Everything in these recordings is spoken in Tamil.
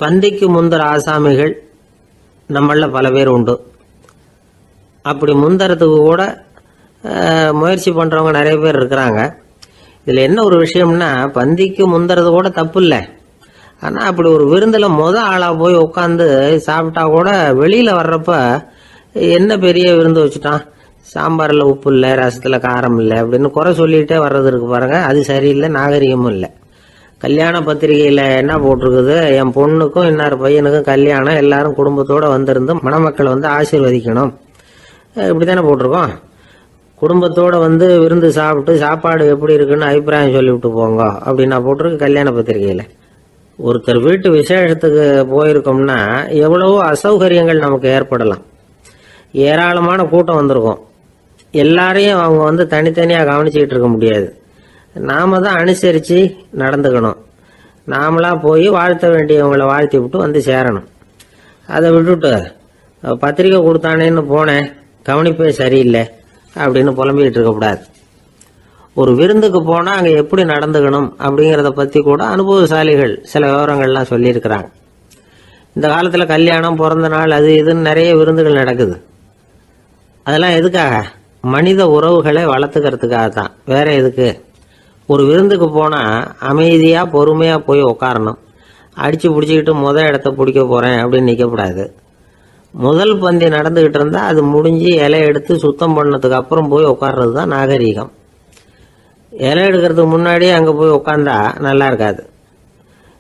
பந்திக்கு முந்தர ஆசாமிகள் நம்மள பல பேர் உண்டு. அப்படி முந்தறதுக்கு கூட முயற்சி பண்றவங்க நிறைய பேர் இருக்கிறாங்க. இதுல என்ன ஒரு விஷயம்னா, பந்திக்கு முந்தறது கூட தப்பு இல்லை. ஆனா அப்படி ஒரு விருந்துல ஆளா போய் உட்காந்து சாப்பிட்டா கூட வெளியில வர்றப்ப என்ன பெரிய விருந்து வச்சுட்டான், சாம்பார்ல உப்பு இல்லை, ரசத்துல காரம் இல்லை அப்படின்னு குறை சொல்லிட்டே வர்றது இருக்கு பாருங்க. அது சரியில்லை, நாகரிகமும் இல்லை. கல்யாண பத்திரிகையில என்ன போட்டிருக்குது, என் பொண்ணுக்கும் இன்னார் பையனுக்கும் கல்யாணம், எல்லாரும் குடும்பத்தோட வந்திருந்து மணமக்கள் ஆசீர்வதிக்கணும், இப்படித்தானே போட்டிருக்கோம். குடும்பத்தோட விருந்து சாப்பிட்டு சாப்பாடு எப்படி இருக்குன்னு அபிப்பிராயம் சொல்லிவிட்டு போங்க அப்படின்னா போட்டிருக்கு கல்யாண பத்திரிகையில. ஒருத்தர் வீட்டு விசேஷத்துக்கு போயிருக்கோம்னா எவ்வளவோ அசௌகரியங்கள் நமக்கு ஏற்படலாம். ஏராளமான கூட்டம் வந்திருக்கும். எல்லாரையும் அவங்க தனித்தனியா கவனிச்சுக்கிட்டு இருக்க முடியாது. நாம தான் அனுசரிச்சு நடந்துக்கணும். நாமளா போய் வாழ்த்த வேண்டியவங்களை வாழ்த்தி விட்டு சேரணும். அதை விட்டுட்டு பத்திரிக்கை கொடுத்தானேன்னு போனேன், கவனிப்பே சரியில்லை அப்படின்னு புலம்பிக்கிட்டு இருக்கக்கூடாது. ஒரு விருந்துக்கு போனா அங்க எப்படி நடந்துக்கணும் அப்படிங்கறத பத்தி கூட அனுபவசாலிகள் சில விவரங்கள்லாம் சொல்லியிருக்கிறாங்க. இந்த காலத்துல கல்யாணம், பிறந்த நாள், அது இதுன்னு நிறைய விருந்துகள் நடக்குது. அதெல்லாம் எதுக்காக? மனித உறவுகளை வளர்த்துக்கிறதுக்காக தான், வேற எதுக்கு? ஒரு விருந்துக்கு போனா அமைதியா பொறுமையா போய் உட்காரணும். அடிச்சு பிடிச்சிக்கிட்டு இடத்த பிடிக்க போறேன் அப்படின்னு நிற்கக்கூடாது. முதல் பந்தி நடந்துகிட்டு இருந்தா அது முடிஞ்சு இலை எடுத்து சுத்தம் பண்ணதுக்கு அப்புறம் போய் உட்கார்றது தான் நாகரீகம். இலை எடுக்கிறதுக்கு முன்னாடியே அங்க போய் உட்காந்தா நல்லா இருக்காது.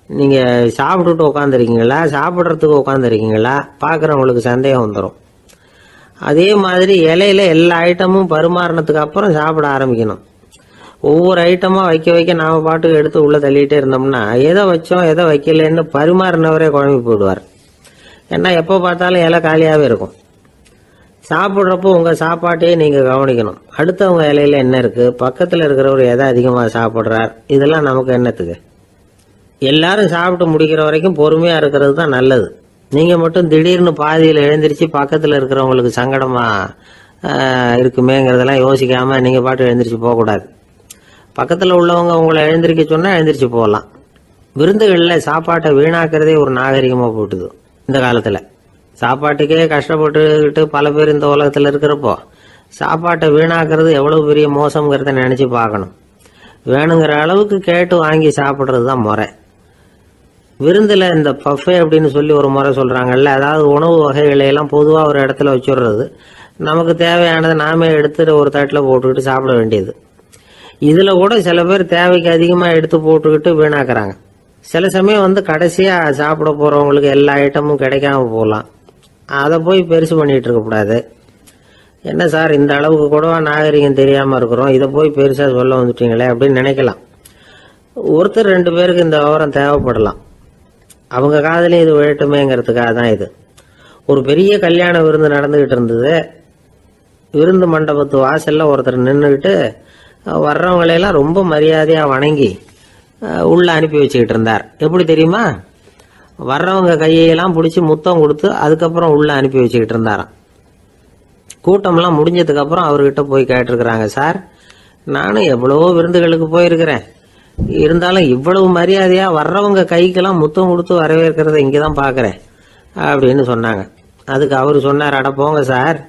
நீங்க சாப்பிட்டுட்டு உட்காந்துருக்கீங்களா, சாப்பிட்றதுக்கு உட்காந்துருக்கீங்களா, பாக்குறவங்களுக்கு சந்தேகம் வந்துடும். அதே மாதிரி இலையில எல்லா ஐட்டமும் பரிமாறினதுக்கு அப்புறம் சாப்பிட ஆரம்பிக்கணும். ஒவ்வொரு ஐட்டமா வைக்க வைக்க நாம பாட்டுக்கு எடுத்து உள்ள தள்ளிட்டே இருந்தோம்னா எதை வச்சோம் எதை வைக்கலன்னு பரிமாறினவரே குழம்பி போயிடுவார். ஏன்னா எப்ப பார்த்தாலும் இலை காலியாவே இருக்கும். சாப்பிட்றப்போ உங்க சாப்பாட்டையே நீங்க கவனிக்கணும். அடுத்தவங்க இலையில என்ன இருக்கு, பக்கத்துல இருக்கிறவர் எதை அதிகமா சாப்பிட்றார், இதெல்லாம் நமக்கு என்னத்துக்கு? எல்லாரும் சாப்பிட்டு முடிக்கிற வரைக்கும் பொறுமையா இருக்கிறது தான் நல்லது. நீங்க மட்டும் திடீர்னு பாதியில எழுந்திருச்சு பக்கத்துல இருக்கிறவங்களுக்கு சங்கடமா இருக்குமேங்கிறதெல்லாம் யோசிக்காம நீங்க பாட்டு எழுந்திரிச்சு போகக்கூடாது. பக்கத்துல உள்ளவங்க உங்களை எழுந்திருக்க சொன்னா எழுந்திரிச்சு போகலாம். விருந்துகள்ல சாப்பாட்டை வீணாக்கிறதே ஒரு நாகரிகமா போட்டுது. இந்த காலத்துல சாப்பாட்டுக்கே கஷ்டப்பட்டுக்கிட்டு பல பேர் இந்த உலகத்துல இருக்கிறப்போ சாப்பாட்டை வீணாக்குறது எவ்வளவு பெரிய மோசம்ங்கிறத நினைச்சு பார்க்கணும். வேணுங்கிற அளவுக்கு கேட்டு வாங்கி சாப்பிட்றது தான் முறை. விருந்துல இந்த பஃபே அப்படின்னு சொல்லி ஒரு முறை சொல்றாங்கல்ல, அதாவது உணவு வகைகளை எல்லாம் பொதுவா ஒரு இடத்துல வச்சுடுறது, நமக்கு தேவையானதை நாமே எடுத்து ஒரு தட்டில் போட்டுக்கிட்டு சாப்பிட வேண்டியது. இதுல கூட சில பேர் தேவைக்கு அதிகமா எடுத்து போட்டுக்கிட்டு வீணாக்குறாங்க. சில சமயம் கடைசியா சாப்பிட போறவங்களுக்கு எல்லா ஐட்டமும் கிடைக்காம போகலாம். அதை போய் பெருசு பண்ணிட்டு இருக்க கூடாது. என்ன சார், இந்த அளவுக்கு கூடவா நாகரிகம் தெரியாம இருக்கிறோம், இதை போய் பெருசா சொல்ல வந்துட்டீங்களே அப்படின்னு நினைக்கலாம். ஒருத்தர் ரெண்டு பேருக்கு இந்த விவரம் தேவைப்படலாம். அவங்க காதலையும் இது விழட்டுமேங்கிறதுக்காக தான் இது. ஒரு பெரிய கல்யாண விருந்து நடந்துகிட்டு இருந்தது. விருந்து மண்டபத்து வாசல்ல ஒருத்தர் நின்றுகிட்டு வர்றவங்களையெல்லாம் ரொம்ப மரியாதையா வணங்கி உள்ள அனுப்பி வச்சுக்கிட்டு இருந்தார். எப்படி தெரியுமா? வர்றவங்க கையெல்லாம் பிடிச்சி முத்தம் கொடுத்து அதுக்கப்புறம் உள்ள அனுப்பி வச்சுக்கிட்டு இருந்தாராம். கூட்டம்லாம் முடிஞ்சதுக்கு அப்புறம் அவர்கிட்ட போய் கேட்டிருக்கிறாங்க, சார் நானும் எவ்வளவோ விருந்துகளுக்கு போயிருக்கிறேன், இருந்தாலும் இவ்வளவு மரியாதையா வர்றவங்க கைக்கெல்லாம் முத்தம் கொடுத்து வரவேற்கிறத இங்கதான் பாக்குறேன் அப்படின்னு சொன்னாங்க. அதுக்கு அவரு சொன்னார், அட போங்க சார்,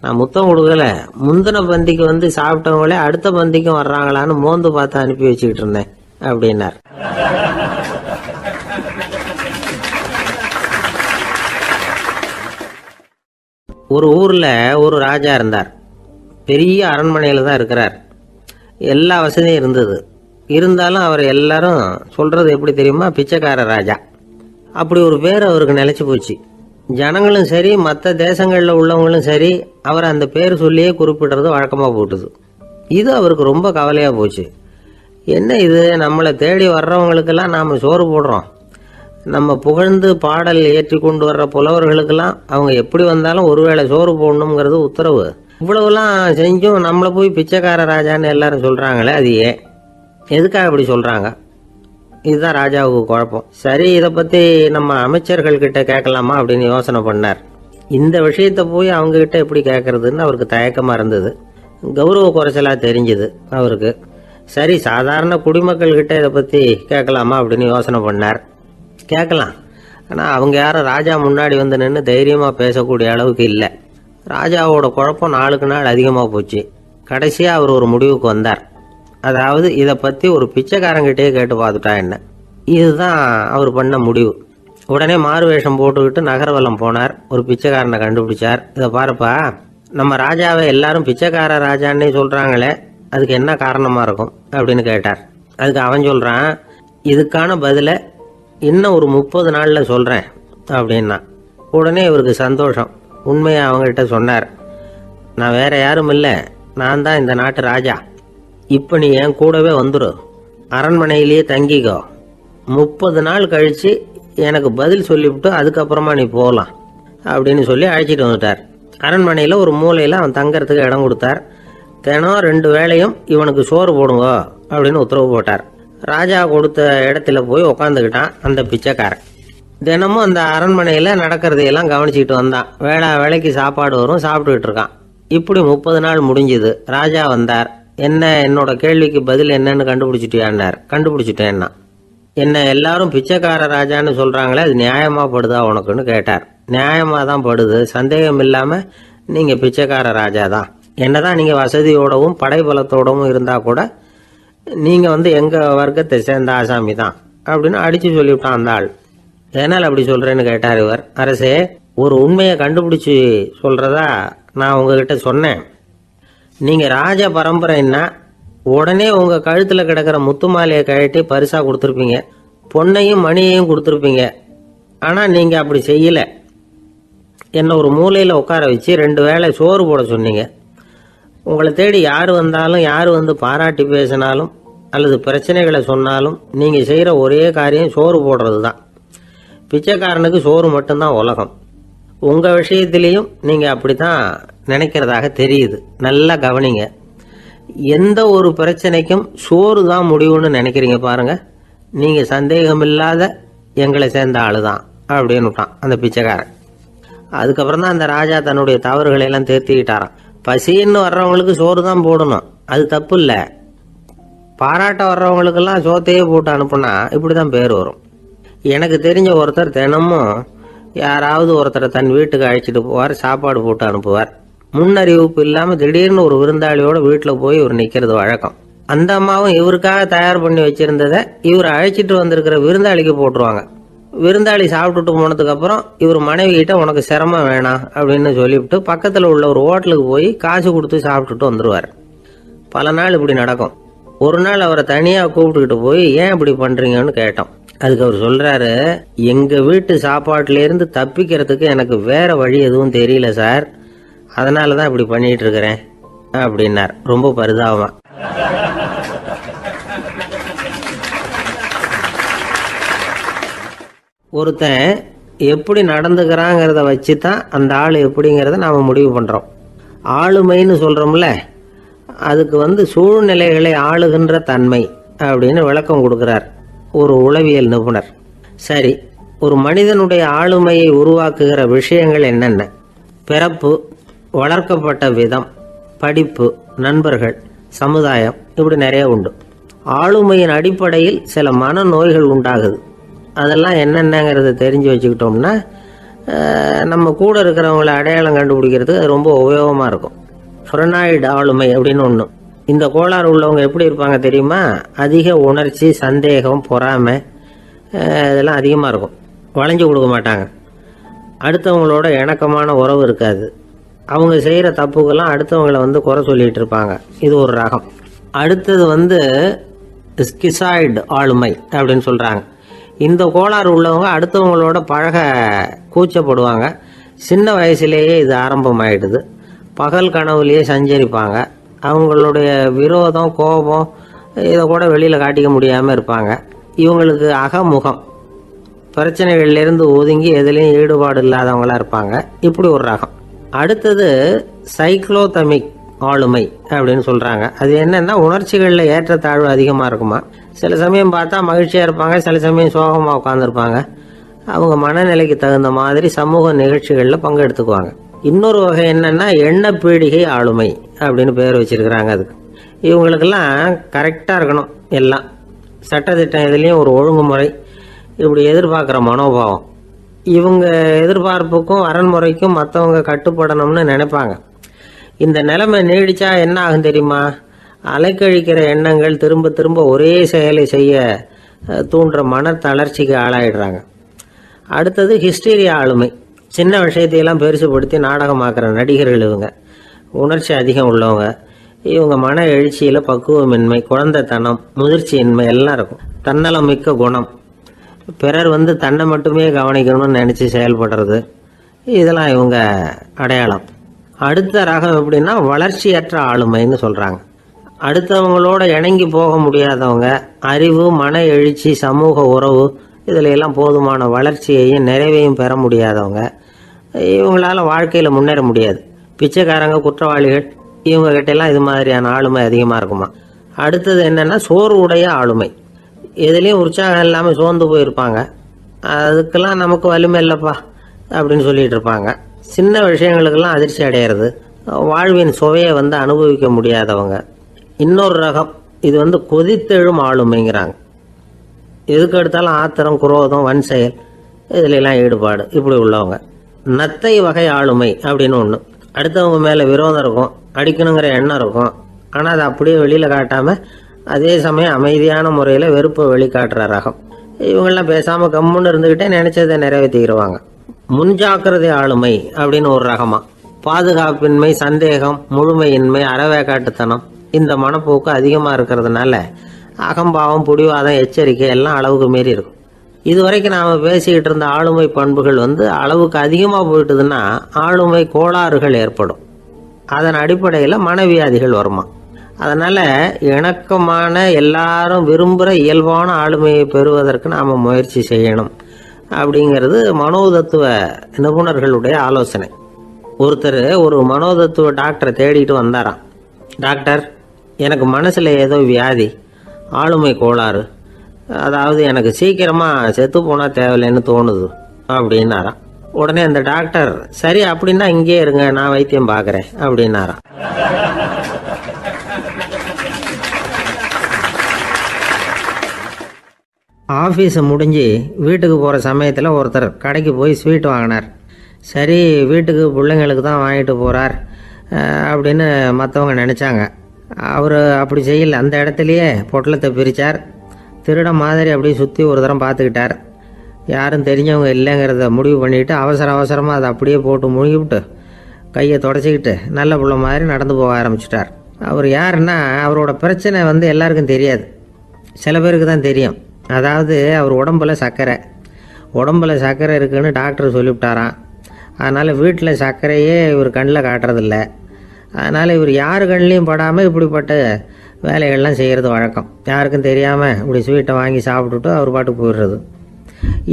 நான் முத்தம் கொடுக்கல, முந்தின பந்திக்கு சாப்பிட்டவங்களே அடுத்த பந்திக்கும் வர்றாங்களான்னு மோந்து பார்த்து அனுப்பி வச்சுக்கிட்டு இருந்தேன் அப்படின்னார். ஒரு ஊர்ல ஒரு ராஜா இருந்தார். பெரிய அரண்மனையில தான் இருக்கிறார். எல்லா வசதியும் இருந்தது. இருந்தாலும் அவர் எல்லாரும் சொல்றது எப்படி தெரியுமா, பிச்சைக்கார ராஜா. அப்படி ஒரு பேர் அவருக்கு நிலைச்சு போச்சு. ஜனங்களும் சரி மற்ற தேசங்கள்ல உள்ளவங்களும் சரி அவர் அந்த பேர் சொல்லியே குறிப்பிடுறது வழக்கமா போட்டுது. இது அவருக்கு ரொம்ப கவலையா போச்சு. என்ன இது, நம்மளை தேடி வர்றவங்களுக்கெல்லாம் நாம சோறு போடுறோம், நம்ம புகழ்ந்து பாடல் ஏற்றி கொண்டு வர்ற புலவர்களுக்கெல்லாம் அவங்க எப்படி வந்தாலும் ஒருவேளை சோறு போடணுங்கிறது உத்தரவு. இவ்வளவுலாம் செஞ்சும் நம்மளை போய் பிச்சைக்கார ராஜான்னு எல்லாரும் சொல்றாங்களே, அது ஏன், எதுக்காக இப்படி சொல்றாங்க? இதுதான் ராஜாவுக்கு குழப்பம். சரி, இதை பத்தி நம்ம அமைச்சர்கள் கிட்ட கேட்கலாமா அப்படின்னு யோசனை பண்ணார். இந்த விஷயத்த போய் அவங்க கிட்ட எப்படி கேட்கறதுன்னு அவருக்கு தயக்கமா இருந்தது. கௌரவ குறைச்சலா தெரிஞ்சது அவருக்கு. சரி, சாதாரண குடிமக்கள் கிட்ட இதை பத்தி கேட்கலாமா அப்படின்னு யோசனை பண்ணார். கேட்கலாம், ஆனால் அவங்க யாரும் ராஜா முன்னாடி வந்து நின்று தைரியமாக பேசக்கூடிய அளவுக்கு இல்லை. ராஜாவோட குழப்பம் நாளுக்கு நாள் அதிகமாக போச்சு. கடைசியாக அவர் ஒரு முடிவுக்கு வந்தார். அதாவது இதை பற்றி ஒரு பிச்சைக்காரங்கிட்டே கேட்டு பார்த்துட்டா என்ன. இதுதான் அவர் பண்ண முடிவு. உடனே மாறு வேஷம் போட்டுக்கிட்டு நகர்வலம் போனார். ஒரு பிச்சைக்காரனை கண்டுபிடிச்சார். இதை பாருப்பா, நம்ம ராஜாவை எல்லாரும் பிச்சைக்கார ராஜான்னே சொல்கிறாங்களே, அதுக்கு என்ன காரணமாக இருக்கும் அப்படின்னு கேட்டார். அதுக்கு அவன் சொல்கிறான், இதுக்கான பதிலை இன்னும் ஒரு 30 நாளில் சொல்கிறேன் அப்படின்னா. உடனே இவருக்கு சந்தோஷம். உண்மையை அவங்ககிட்ட சொன்னார். நான் வேற யாரும் இல்லை, நான் தான் இந்த நாட்டு ராஜா. இப்போ நீ என் கூடவே வந்துடு, அரண்மனையிலேயே தங்கிக்கோ. 30 நாள் கழித்து எனக்கு பதில் சொல்லிவிட்டு அதுக்கப்புறமா நீ போகலாம் அப்படின்னு சொல்லி அழைச்சிட்டு வந்துட்டார். அரண்மனையில் ஒரு மூலையில் அவன் தங்கறதுக்கு இடம் கொடுத்தார். தினம் 2 வேளையும் இவனுக்கு சோறு போடுங்க அப்படின்னு உத்தரவு போட்டார். ராஜா கொடுத்த இடத்துல போய் உக்காந்துக்கிட்டான் அந்த பிச்சைக்காரன். தினமும் அந்த அரண்மனையில் நடக்கிறதையெல்லாம் கவனிச்சுக்கிட்டு வந்தான். வேளைக்கு சாப்பாடு வரும், சாப்பிட்டுக்கிட்டு இருக்கான். இப்படி 30 நாள் முடிஞ்சுது. ராஜா வந்தார். என்ன, என்னோட கேள்விக்கு பதில் என்னன்னு கண்டுபிடிச்சிட்டியான்னார். கண்டுபிடிச்சிட்டேன்னா. என்ன எல்லாரும் பிச்சைக்கார ராஜான்னு சொல்கிறாங்களே, அது நியாயமாக படுதா உனக்குன்னு கேட்டார். நியாயமாக தான் படுது, சந்தேகம் இல்லாமல் நீங்கள் பிச்சைக்கார ராஜா தான். என்னதான் நீங்கள் வசதியோடவும் படைபலத்தோடவும் இருந்தால் கூட நீங்கள் எங்கள் வர்க்கத்தை சேர்ந்த ஆசாமி தான் அப்படின்னு அடித்து சொல்லிவிட்டான் அந்த ஆள். என்னால் அப்படி சொல்கிறேன்னு கேட்டார் இவர். அரசே, ஒரு உண்மையை கண்டுபிடிச்சி சொல்கிறதா நான் உங்ககிட்ட சொன்னேன். நீங்கள் ராஜ பரம்பரைன்னா உடனே உங்கள் கழுத்தில் கிடக்கிற முத்து மாலையை கழட்டி பரிசாக கொடுத்துருப்பீங்க, பொன்னையும் மணியையும் கொடுத்துருப்பீங்க. ஆனால் நீங்கள் அப்படி செய்யலை. என்னை ஒரு மூலையில் உட்கார வச்சு 2 வேளை சோறு போட சொன்னீங்க. உங்களை தேடி யார் வந்தாலும், யார் பாராட்டி பேசினாலும் அல்லது பிரச்சனைகளை சொன்னாலும் நீங்கள் செய்கிற ஒரே காரியம் சோறு போடுறது தான். பிச்சைக்காரனுக்கு சோறு மட்டும்தான் உலகம். உங்கள் விஷயத்திலையும் நீங்கள் அப்படி தான் நினைக்கிறதாக தெரியுது. நல்லா கவனிங்க. எந்த ஒரு பிரச்சனைக்கும் சோறு தான் முடிவுன்னு நினைக்கிறீங்க பாருங்க. நீங்கள் சந்தேகமில்லாத எங்களை சேர்ந்த ஆளு தான் அப்படின்னு விட்டான் அந்த பிச்சைக்காரன். அதுக்கப்புறம் தான் அந்த ராஜா தன்னுடைய தவறுகளை எல்லாம் தேர்த்திக்கிட்டாராம். பசின்னு வர்றவங்களுக்கு சோறு தான் போடணும், அது தப்பு இல்லை. பாராட்ட வர்றவங்களுக்கெல்லாம் சோத்தையே போட்டு அனுப்புனா இப்படி தான் பேர் வரும். எனக்கு தெரிஞ்ச ஒருத்தர் தினமும் யாராவது ஒருத்தரை தன் வீட்டுக்கு அழைச்சிட்டு போவார், சாப்பாடு போட்டு அனுப்புவார். முன்னறிவிப்பு இல்லாமல் திடீர்னு ஒரு விருந்தாளியோட வீட்டில் போய் இவர் நிற்கிறது வழக்கம். அந்த அம்மாவும் இவருக்காக தயார் பண்ணி வச்சிருந்ததை இவர் அழைச்சிட்டு வந்திருக்கிற விருந்தாளிக்கு போட்டுருவாங்க. விருந்தாளி சாப்பிட்டுட்டு போனதுக்கப்புறம் இவர் மனைவி கிட்ட உனக்கு சிரமம் வேணாம் அப்படின்னு சொல்லிவிட்டு பக்கத்தில் உள்ள ஒரு ஹோட்டலுக்கு போய் காசு கொடுத்து சாப்பிட்டுட்டு வந்துடுவார். பல நாள் இப்படி நடக்கும். ஒரு நாள் அவரை தனியாக கூப்பிட்டுக்கிட்டு போய் ஏன் இப்படி பண்ணுறீங்கன்னு கேட்டோம். அதுக்கு அவர் சொல்கிறாரு, எங்கள் வீட்டு சாப்பாட்டிலேருந்து தப்பிக்கிறதுக்கு எனக்கு வேற வழி எதுவும் தெரியல சார், அதனால தான் இப்படி பண்ணிட்டு இருக்கிறேன் அப்படின்னார் ரொம்ப பரிதாபமா. ஒருத்தன் எப்படி நடந்துக்கிறாங்கிறத வச்சு தான் அந்த ஆள் எப்படிங்கிறத நாம் முடிவு பண்ணுறோம். ஆளுமைன்னு சொல்கிறோம்ல, அதுக்கு சூழ்நிலைகளை ஆளுகின்ற தன்மை அப்படின்னு விளக்கம் கொடுக்குறார் ஒரு உளவியல் நிபுணர். சரி, ஒரு மனிதனுடைய ஆளுமையை உருவாக்குகிற விஷயங்கள் என்னென்ன? பிறப்பு, வளர்க்கப்பட்ட விதம், படிப்பு, நண்பர்கள், சமுதாயம், இப்படி நிறைய உண்டு. ஆளுமையின் அடிப்படையில் சில மனநோய்கள் உண்டாகுது. அதெல்லாம் என்னென்னங்கிறத தெரிஞ்சு வச்சுக்கிட்டோம்னா நம்ம கூட இருக்கிறவங்களை அடையாளம் கண்டுபிடிக்கிறதுக்கு அது ரொம்ப உபயோகமாக இருக்கும். ஃப்ரெனாய்டு ஆளுமை அப்படின்னு ஒன்று. இந்த கோளாறு உள்ளவங்க எப்படி இருப்பாங்க தெரியுமா? அதிக உணர்ச்சி, சந்தேகம், பொறாமை இதெல்லாம் அதிகமாக இருக்கும். வளைஞ்சு கொடுக்க மாட்டாங்க. அடுத்தவங்களோட இணக்கமான உறவு இருக்காது. அவங்க செய்கிற தப்புக்கெல்லாம் அடுத்தவங்களை குறை சொல்லிகிட்டு இருப்பாங்க. இது ஒரு ரகம். அடுத்தது ஸ்கிசாய்டு ஆளுமை அப்படின்னு சொல்கிறாங்க. இந்த கோளாறு உள்ளவங்க அடுத்தவங்களோட பழக கூச்சப்படுவாங்க. சின்ன வயசுலேயே இது ஆரம்பமாயிடுது. பகல் கனவுலேயே சஞ்சரிப்பாங்க. அவங்களுடைய விரோதம், கோபம் இதை கூட வெளியில் காட்டிக்க முடியாமல் இருப்பாங்க. இவங்களுக்கு அகமுகம், பிரச்சனைகள்லேருந்து ஒதுங்கி எதுலேயும் ஈடுபாடு இல்லாதவங்களாக இருப்பாங்க. இப்படி ஒரு ரகம். அடுத்தது சைக்ளோதமிக் ஆளுமை அப்படின்னு சொல்கிறாங்க. அது என்னென்னா, உணர்ச்சிகளில் ஏற்றத்தாழ்வு அதிகமாக இருக்குமா. சில சமயம் பார்த்தா மகிழ்ச்சியாக இருப்பாங்க, சில சமயம் சோகமாக உட்காந்துருப்பாங்க. அவங்க மனநிலைக்கு தகுந்த மாதிரி சமூக நிகழ்ச்சிகளில் பங்கெடுத்துக்குவாங்க. இன்னொரு வகை என்னென்னா எண்ணப்பீடிகை ஆளுமை அப்படின்னு பேர் வச்சிருக்கிறாங்க. அதுக்கு இவங்களுக்கெல்லாம் கரெக்டாக இருக்கணும், எல்லாம் சட்டத்திட்டம், இதுலேயும் ஒரு ஒழுங்குமுறை, இப்படி எதிர்பார்க்குற மனோபாவம். இவங்க எதிர்பார்ப்புக்கும் அரண்முறைக்கும் மற்றவங்க கட்டுப்படணும்னு நினைப்பாங்க. இந்த நிலைமை நீடிச்சா என்ன ஆகும் தெரியுமா? அலைக்கழிக்கிற எண்ணங்கள் திரும்ப திரும்ப ஒரே செயலை செய்ய தூண்டுற மன தளர்ச்சிக்கு ஆளாயிடுறாங்க. அடுத்தது ஹிஸ்டீரியா ஆளுமை. சின்ன விஷயத்தையெல்லாம் பெருசுபடுத்தி நாடகமாக்குற நடிகர்கள் இவங்க. உணர்ச்சி அதிகம் உள்ளவங்க. இவங்க மன எழுச்சியில் பக்குவமின்மை, குழந்தைத்தனம், முதிர்ச்சியின்மை எல்லாம் இருக்கும். தன்னலம் மிக்க குணம், பிறர் தன்னை மட்டுமே கவனிக்கணும்னு நினச்சி செயல்படுறது, இதெல்லாம் இவங்க அடையாளம். அடுத்த ரகம் எப்படின்னா வளர்ச்சியற்ற ஆளுமைன்னு சொல்கிறாங்க. அடுத்தவங்களோட இணங்கி போக முடியாதவங்க, அறிவு, மன எழுச்சி, சமூக உறவு இதில் எல்லாம் போதுமான வளர்ச்சியையும் நிறைவையும் பெற முடியாதவங்க. இவங்களால வாழ்க்கையில் முன்னேற முடியாது. பிச்சைக்காரங்க, குற்றவாளிகள் இவங்க கிட்டெல்லாம் இது மாதிரியான ஆளுமை அதிகமாக இருக்குமா. அடுத்தது என்னென்னா சோர்வு உடைய ஆளுமை. எதுலேயும் உற்சாகம் இல்லாமல் சோர்ந்து போயிருப்பாங்க. அதுக்கெல்லாம் நமக்கு வலிமை இல்லைப்பா அப்படின்னு சொல்லிட்டு இருப்பாங்க. சின்ன விஷயங்களுக்கெல்லாம் அதிர்ச்சி அடையிறது, வாழ்வின் சுவையை அனுபவிக்க முடியாதவங்க. இன்னொரு ரகம் இது கொதித்தெழும் ஆளுமைங்கிறாங்க. எதுக்கு எடுத்தாலும் ஆத்திரம், குரோதம், வன் செயல் இதுலாம் ஈடுபாடு இப்படி உள்ளவங்க. நத்தை வகை ஆளுமை அப்படின்னு ஒன்று. அடுத்தவங்க மேலே விரோதம் இருக்கும், அடிக்கணுங்கிற எண்ணம் இருக்கும். ஆனால் அதை அப்படியே வெளியில் காட்டாமல் அதே சமயம் அமைதியான முறையில் வெறுப்பை வெளிக்காட்டுற ரகம். இவங்கெல்லாம் பேசாமல் கம்முன்னு இருந்துக்கிட்டே நினைச்சதை நிறைவேற்றிடுவாங்க. முன்ஜாக்கிரதை ஆளுமை அப்படின்னு ஒரு ரகமா. பாதுகாப்பின்மை, சந்தேகம், முழுமையின்மை, அறவேக்காட்டுத்தனம் இந்த மனப்போக்கு அதிகமாக இருக்கிறதுனால அகம்பாவம், புடிவாதம், எச்சரிக்கை எல்லாம் அளவுக்கு மீறி இருக்கும். இதுவரைக்கும் நாம் பேசிக்கிட்டு இருந்த ஆளுமை பண்புகள் அளவுக்கு அதிகமாக போயிட்டுதுன்னா ஆளுமை கோளாறுகள் ஏற்படும். அதன் அடிப்படையில் மனவியாதிகள் வருமா. அதனால் இணக்கமான எல்லாரும் விரும்புகிற இயல்பான ஆளுமையை பெறுவதற்கு நாம் முயற்சி செய்யணும் அப்படிங்கிறது மனோதத்துவ நிபுணர்களுடைய ஆலோசனை. ஒருத்தர் ஒரு மனோதத்துவ டாக்டரை தேடிட்டு வந்தாராம். டாக்டர், எனக்கு மனசில் ஏதோ வியாதி, ஆளுமை கோளாறு, அதாவது எனக்கு சீக்கிரமாக செத்து போனால் தேவையில்லைன்னு தோணுது அப்படின்னாராம். உடனே அந்த டாக்டர், சரி அப்படின்னா இங்கே இருங்க, நான் வைத்தியம் பார்க்குறேன் அப்படின்னாராம். ஆஃபீஸை முடிஞ்சு வீட்டுக்கு போகிற சமயத்தில் ஒருத்தர் கடைக்கு போய் ஸ்வீட் வாங்கினார். சரி, வீட்டுக்கு பிள்ளைங்களுக்கு தான் வாங்கிட்டு போகிறார் அப்படின்னு மற்றவங்க நினச்சாங்க. அவர் அப்படி செய்யலை. அந்த இடத்துலையே பொட்டலத்தை பிரித்தார். திருட மாதிரி அப்படியே சுற்றி ஒரு தரம் பார்த்துக்கிட்டார். யாரும் தெரிஞ்சவங்க இல்லைங்கிறத முடிவு பண்ணிவிட்டு அவசரமாக அதை அப்படியே போட்டு முழுகிவிட்டு கையை தொடச்சிக்கிட்டு நல்ல பிள்ளை மாதிரி நடந்து போக ஆரம்பிச்சிட்டார். அவர் யாருன்னா, அவரோட பிரச்சனை எல்லாருக்கும் தெரியாது, சில பேருக்கு தான் தெரியும். அதாவது அவர் உடம்பில் சர்க்கரை இருக்குதுன்னு டாக்டர் சொல்லிவிட்டாராம். அதனால் வீட்டில் சர்க்கரையே இவர் கண்ணில் காட்டுறதில்ல. அதனால் இவர் யார் கண்ணிலையும் படாமல் இப்படிப்பட்ட வேலைகள்லாம் செய்கிறது வழக்கம். யாருக்கும் தெரியாமல் இப்படி ஸ்வீட்டை வாங்கி சாப்பிட்டுட்டு அவர் பாட்டுக்கு போயிடுறது.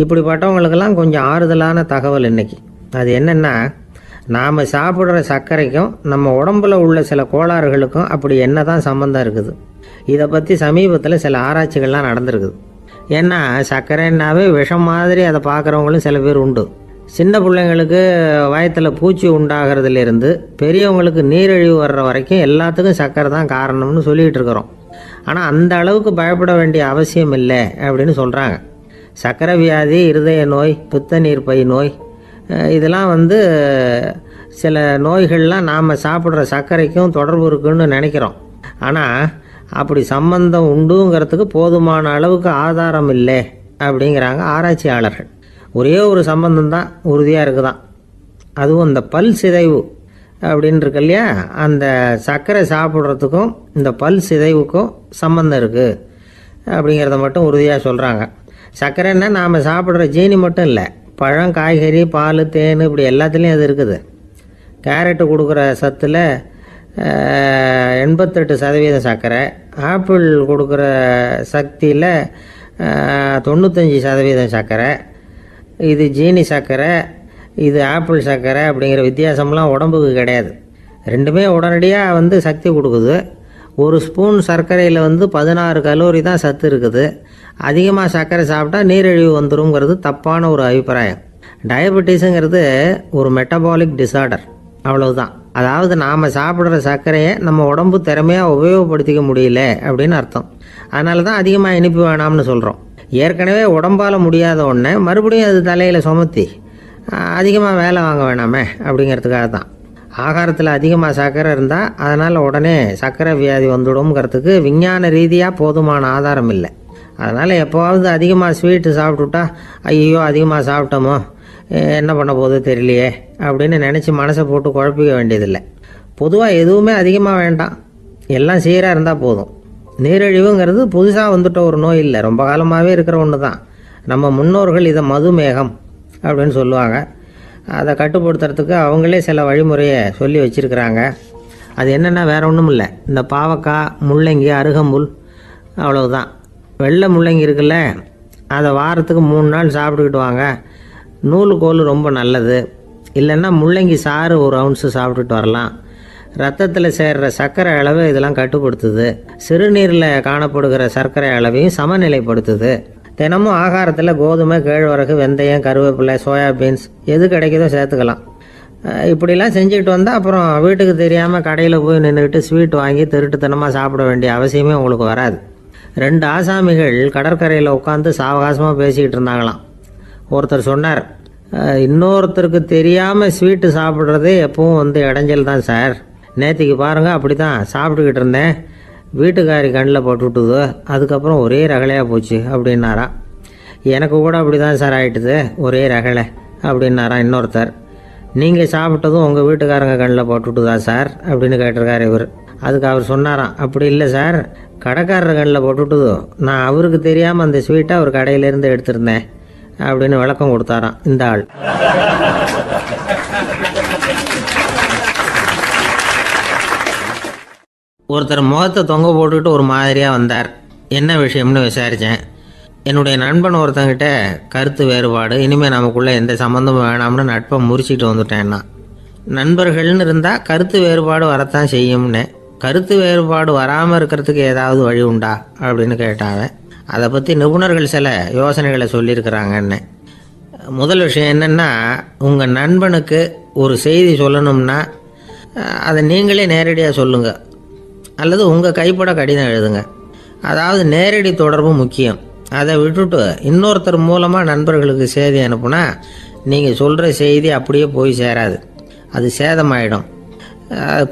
இப்படிப்பட்டவங்களுக்கெல்லாம் கொஞ்சம் ஆறுதலான தகவல் இன்றைக்கி. அது என்னென்னா, நாம் சாப்பிட்ற சர்க்கரைக்கும் நம்ம உடம்பில் உள்ள சில கோளாறுகளுக்கும் அப்படி என்ன தான் சம்மந்தம் இருக்குது. இதை பற்றி சமீபத்தில் சில ஆராய்ச்சிகள்லாம் நடந்திருக்குது. ஏன்னா சர்க்கரைன்னாவே விஷம் மாதிரி அதை பார்க்குறவங்களும் சில பேர் உண்டு. சின்ன பிள்ளைங்களுக்கு வயத்தில் பூச்சி உண்டாகிறதுலேருந்து பெரியவங்களுக்கு நீரிழிவு வர்ற வரைக்கும் எல்லாத்துக்கும் சர்க்கரை தான் காரணம்னு சொல்லிகிட்டு இருக்கிறோம். ஆனால் அந்த அளவுக்கு பயப்பட வேண்டிய அவசியம் இல்லை அப்படின்னு சொல்கிறாங்க. சர்க்கரை வியாதி, இருதய நோய், பித்த நீர்ப்பை நோய் இதெல்லாம் சில நோய்கள்லாம் நாம் சாப்பிட்ற சர்க்கரைக்கும் தொடர்பு இருக்குன்னு நினைக்கிறோம். ஆனால் அப்படி சம்பந்தம் உண்டுங்கிறதுக்கு போதுமான அளவுக்கு ஆதாரம் இல்லை அப்படிங்கிறாங்க ஆராய்ச்சியாளர்கள். ஒரே ஒரு சம்பந்தம் தான் உறுதியாக இருக்குதான். அதுவும் இந்த பல் சிதைவு அப்படின்னு இருக்கு இல்லையா, அந்த சர்க்கரை சாப்பிட்றதுக்கும் இந்த பல் சிதைவுக்கும் சம்பந்தம் இருக்குது அப்படிங்கிறத மட்டும் உறுதியாக சொல்கிறாங்க. சர்க்கரைன்னா நாம் சாப்பிட்ற ஜீனி மட்டும் இல்லை, பழம், காய்கறி, பால், தேன் இப்படி எல்லாத்துலேயும் அது இருக்குது. கேரட்டு கொடுக்குற சத்தில் 88% சர்க்கரை, ஆப்பிள் கொடுக்குற சக்தியில் 95% சர்க்கரை. இது ஜீனி சர்க்கரை, இது ஆப்பிள் சர்க்கரை அப்படிங்கிற வித்தியாசம்லாம் உடம்புக்கு கிடையாது. ரெண்டுமே உடனடியாக சக்தி கொடுக்குது. ஒரு ஸ்பூன் சர்க்கரையில் 16 கலோரி தான் சத்து இருக்குது. அதிகமாக சர்க்கரை சாப்பிட்டா நீரிழிவு வந்துருங்கிறது தப்பான ஒரு அபிப்பிராயம். டயபெட்டிஸுங்கிறது ஒரு மெட்டபாலிக் டிசார்டர், அவ்வளவுதான். அதாவது நாம் சாப்பிட்ற சர்க்கரையை நம்ம உடம்பு திறமையாக உபயோகப்படுத்திக்க முடியல அப்படின்னு அர்த்தம். அதனால தான் அதிகமாக இனிப்பு வேணாம்னு சொல்கிறோம். ஏற்கனவே உடம்பால் முடியாத ஒன்றை மறுபடியும் அது தலையில் சுமத்தி அதிகமாக வேலை வாங்க வேணாமே அப்படிங்கிறதுக்காக தான். ஆகாரத்தில் அதிகமாக சர்க்கரை இருந்தால் அதனால் உடனே சர்க்கரை வியாதி வந்துடும்ங்கிறதுக்கு விஞ்ஞான ரீதியாக போதுமான ஆதாரம் இல்லை. அதனால் எப்போவாவது அதிகமாக ஸ்வீட்டு சாப்பிட்டுட்டா ஐயோ அதிகமாக சாப்பிட்டோமோ என்ன பண்ண போகுது தெரியலையே அப்படின்னு நினச்சி மனசை போட்டு குழப்பிக்க வேண்டியதில்லை. பொதுவாக எதுவுமே அதிகமாக வேண்டாம், எல்லாம் சீராக இருந்தால் போதும். நீரிழிவுங்கிறது புதுசாக வந்துட்ட ஒரு நோய் இல்லை, ரொம்ப காலமாகவே இருக்கிற ஒன்று தான். நம்ம முன்னோர்கள் இதை மதுமேகம் அப்படின்னு சொல்லுவாங்க. அதை கட்டுப்படுத்துறதுக்கு அவங்களே சில வழிமுறையை சொல்லி வச்சுருக்கிறாங்க. அது என்னென்னா வேறு ஒன்றும் இல்லை, இந்த பாவக்காய், முள்ளங்கி, அருகம்புல் அவ்வளவுதான். வெள்ளை முள்ளங்கி இருக்குல்ல, அதை வாரத்துக்கு 3 நாள் சாப்பிட்டுக்கிட்டு வாங்க. நூலுக்கோல் ரொம்ப நல்லது. இல்லைன்னா முள்ளங்கி சாறு 1 ounce சாப்பிட்டுட்டு வரலாம். ரத்தத்தில் சேர்கிற சர்க்கரை அளவு இதெல்லாம் கட்டுப்படுத்துது. சிறுநீரில் காணப்படுகிற சர்க்கரை அளவையும் சமநிலைப்படுத்துது. தினமும் ஆகாரத்தில் கோதுமை, கேழ்வரகு, வெந்தயம், கருவேப்பிலை, சோயாபீன்ஸ் எது கிடைக்குதோ சேர்த்துக்கலாம். இப்படிலாம் செஞ்சுக்கிட்டு வந்தால் அப்புறம் வீட்டுக்கு தெரியாமல் கடையில் போய் நின்றுக்கிட்டு ஸ்வீட் வாங்கி திருட்டுத்தனமாக சாப்பிட வேண்டிய அவசியமே உங்களுக்கு வராது. 2 ஆசாமிகள் கடற்கரையில் உட்காந்து சாவகாசமாக பேசிக்கிட்டு இருந்தாங்களாம். ஒருத்தர் சொன்னார், இன்னொருத்தருக்கு தெரியாமல் ஸ்வீட்டு சாப்பிட்றதே எப்பவும் இடைஞ்சல் தான் சார். நேற்றுக்கு பாருங்கள் அப்படி தான் சாப்பிட்டுக்கிட்டு இருந்தேன், வீட்டுக்காரி கண்ணில் போட்டுவிட்டுது, அதுக்கப்புறம் ஒரே ரகலையாக போச்சு அப்படின்னாரா. எனக்கு கூட அப்படி தான் சார் ஆகிட்டுது, ஒரே ரகலை அப்படின்னாரா இன்னொருத்தர். நீங்கள் சாப்பிட்டதும் உங்கள் வீட்டுக்காரங்க கண்ணில் போட்டுவிட்டுதா சார் அப்படின்னு கேட்டிருக்காரு இவர். அதுக்கு அவர் சொன்னாராம், அப்படி இல்லை சார், கடைக்காரர் கண்ணில் போட்டுவிட்டுதோ, நான் அவருக்கு தெரியாமல் அந்த ஸ்வீட்டை அவர் கடையிலேருந்து எடுத்திருந்தேன் அப்படின்னு விளக்கம் கொடுத்தாராம் இந்த ஆள். ஒருத்தர் முகத்தை தொங்க போட்டுக்கிட்டு ஒரு மாதிரியாக வந்தார். என்ன விஷயம்னு விசாரித்தேன். என்னுடைய நண்பன் ஒருத்தங்கிட்ட கருத்து வேறுபாடு, இனிமேல் நமக்குள்ளே எந்த சம்மந்தமும் வேணாம்னு நட்பை முறிச்சிட்டு வந்துட்டேன்னா. நண்பர்கள்னு இருந்தால் கருத்து வேறுபாடு வரத்தான் செய்யும்னு. கருத்து வேறுபாடு வராமல் இருக்கிறதுக்கு ஏதாவது வழி உண்டா அப்படின்னு கேட்டாங்க. அதை பற்றி நிபுணர்கள் சில யோசனைகளை சொல்லியிருக்கிறாங்கன்னு. முதல் விஷயம் என்னென்னா, உங்கள் நண்பனுக்கு ஒரு செய்தி சொல்லணும்னா அதை நீங்களே நேரடியாக சொல்லுங்கள், அல்லது உங்கள் கைப்பட கடிதம் எழுதுங்க. அதாவது நேரடி தொடர்பு முக்கியம். அதை விட்டுட்டு இன்னொருத்தர் மூலமாக நண்பர்களுக்கு செய்தி அனுப்புனா நீங்கள் சொல்கிற செய்தி அப்படியே போய் சேராது, அது சேதமாயிடும்.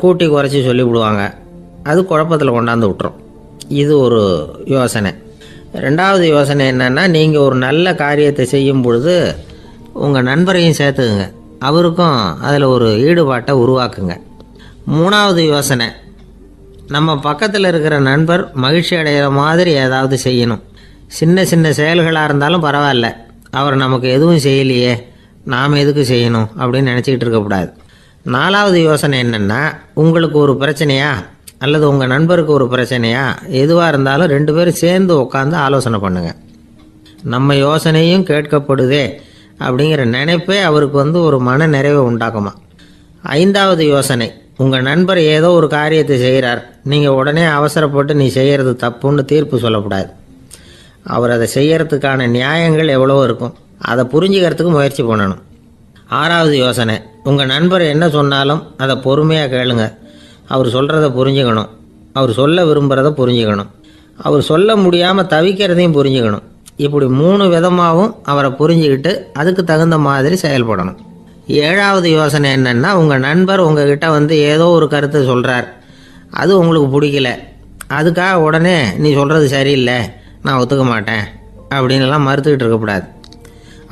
கூட்டி குறைச்சி சொல்லிவிடுவாங்க, அது குழப்பத்தில் கொண்டாந்து விட்டுரும். இது ஒரு யோசனை. 2வது யோசனை என்னென்னா, நீங்கள் ஒரு நல்ல காரியத்தை செய்யும் பொழுது உங்கள் நண்பரையும் சேர்த்துக்குங்க, அவருக்கும் அதில் ஒரு ஈடுபாட்டை உருவாக்குங்க. 3வது யோசனை, நம்ம பக்கத்தில் இருக்கிற நண்பர் மகிழ்ச்சி அடைகிற மாதிரி ஏதாவது செய்யணும். சின்ன சின்ன செயல்களாக இருந்தாலும் பரவாயில்ல, அவர் நமக்கு எதுவும் செய்யலையே, நாம் எதுக்கு செய்யணும் அப்படின்னு நினச்சிக்கிட்டு இருக்கக்கூடாது. 4வது யோசனை என்னென்னா, உங்களுக்கு ஒரு பிரச்சனையா அல்லது உங்கள் நண்பருக்கு ஒரு பிரச்சனையா, எதுவாக இருந்தாலும் 2 பேரும் சேர்ந்து உட்காந்து ஆலோசனை பண்ணுங்கள். நம்ம யோசனையும் கேட்கப்படுதே அப்படிங்கிற நினைப்பே அவருக்கு ஒரு மன நிறைவை உண்டாக்குமா. 5வது யோசனை, உங்கள் நண்பர் ஏதோ ஒரு காரியத்தை செய்கிறார், நீங்கள் உடனே அவசரப்பட்டு நீ செய்கிறது தப்புன்னு தீர்ப்பு சொல்லக்கூடாது. அவர் அதை செய்யறதுக்கான நியாயங்கள் எவ்வளோ இருக்கும், அதை புரிஞ்சுக்கிறதுக்கு முயற்சி பண்ணணும். 6வது யோசனை, உங்கள் நண்பர் என்ன சொன்னாலும் அதை பொறுமையாக கேளுங்க. அவர் சொல்கிறத புரிஞ்சுக்கணும், அவர் சொல்ல விரும்புகிறத புரிஞ்சுக்கணும், அவர் சொல்ல முடியாமல் தவிக்கிறதையும் புரிஞ்சுக்கணும். இப்படி 3 விதமாகவும் அவரை புரிஞ்சுக்கிட்டு அதுக்கு தகுந்த மாதிரி செயல்படணும். 7வது யோசனை என்னென்னா, உங்கள் நண்பர் உங்ககிட்ட ஏதோ ஒரு கருத்தை சொல்கிறார், அது உங்களுக்கு பிடிக்கல, அதுக்காக உடனே நீ சொல்கிறது சரியில்லை, நான் ஒத்துக்க மாட்டேன் அப்படின்லாம் மறுத்துக்கிட்டு இருக்கக்கூடாது.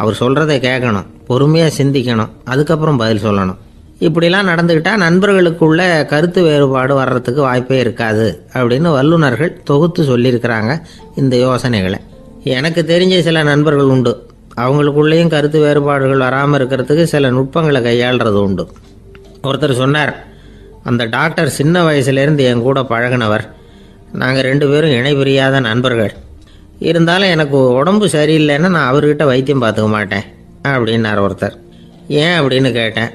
அவர் சொல்கிறத கேட்கணும், பொறுமையாக சிந்திக்கணும், அதுக்கப்புறம் பதில் சொல்லணும். இப்படிலாம் நடந்துக்கிட்டால் நண்பர்களுக்குள்ள கருத்து வேறுபாடு வர்றதுக்கு வாய்ப்பே இருக்காது அப்படின்னு வல்லுநர்கள் தொகுத்து சொல்லியிருக்கிறாங்க இந்த யோசனைகளை. எனக்கு தெரிஞ்ச சில நண்பர்கள் உண்டு, அவங்களுக்குள்ளேயும் கருத்து வேறுபாடுகள் வராமல் இருக்கிறதுக்கு சில நுட்பங்களை கையாளுறது உண்டு. ஒருத்தர் சொன்னார், அந்த டாக்டர் சின்ன வயசுலேருந்து என் கூட பழகினவர், நாங்கள் 2 பேரும் இணை பிரியாத நண்பர்கள், இருந்தாலும் எனக்கு உடம்பு சரியில்லைன்னா நான் அவர்கிட்ட வைத்தியம் பார்த்துக்க மாட்டேன் அப்படின்னார் ஒருத்தர். ஏன் அப்படின்னு கேட்டேன்.